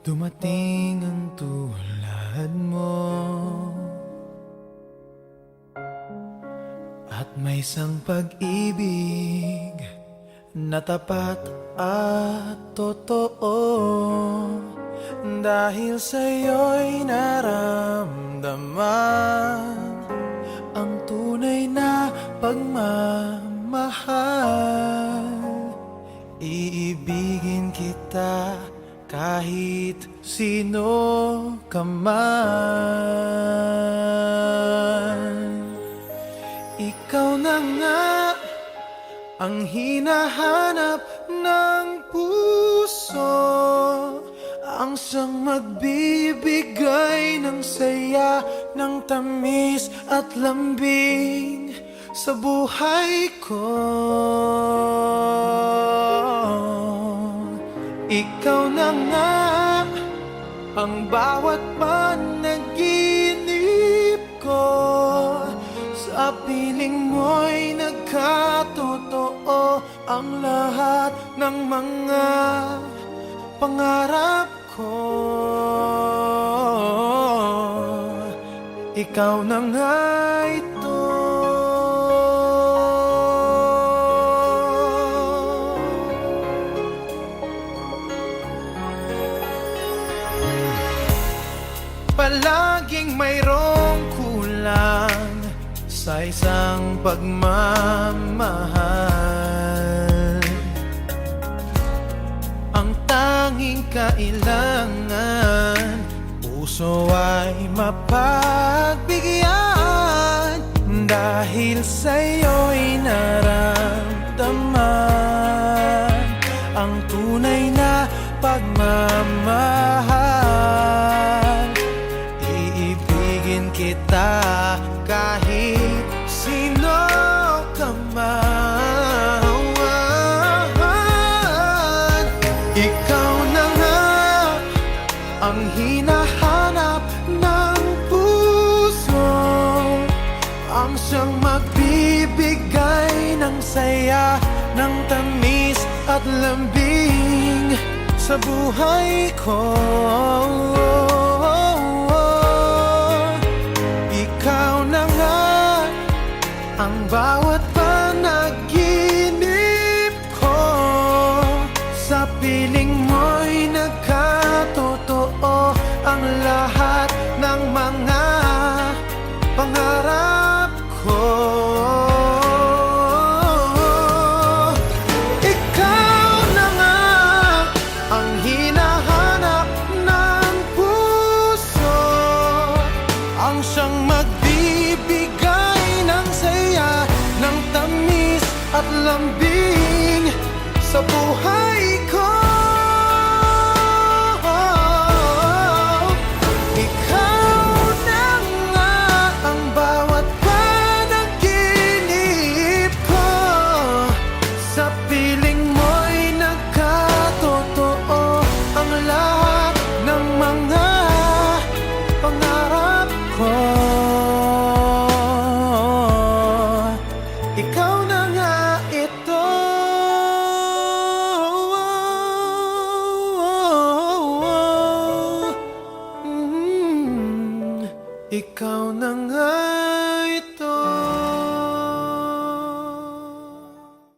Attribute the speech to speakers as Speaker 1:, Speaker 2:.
Speaker 1: Dumating ang tulad mo, at may isang pag-ibig na tapat at totoo. Dahil sa'yo'y naramdaman ang tunay na pagmamahal. Iibigin kita kahit sino ka man. Ikaw na nga ang hinahanap ng puso, ang siyang magbibigay ng saya, ng tamis at lambing sa buhay ko. Ikaw na nga ang bawat panaginip ko, sa piling mo'y nagkatotoo ang lahat ng mga pangarap ko. Ikaw na nga ito. Palaging mayroong kulang sa isang pagmamahal. Ang tanging kailangan, puso ay mapagbigyan. Dahil sa'yo'y naramdaman ang tunay na pagmamahal. Iibigin kita kahit sino ka man. Ikaw na nga ang hinahanap ng puso, ang siyang magbibigay ng saya, ng tamis at lambing sa buhay ko. Ikaw na nga ang bawat panaginip ko, sa piling mo'y nagkatotoo ang lahat ng mga pangarap ko. Ikaw na nga ang hinahanap ng puso, ang siyang magbibigay ng saya, ng tamis at lambing sa buhay ko. Ikaw na nga ang bawat panaginip ko, sa piling mo'y nagkatotoo ang lahat ng mga pangarap ko. Ikaw na nga ito. Ikaw na nga ito.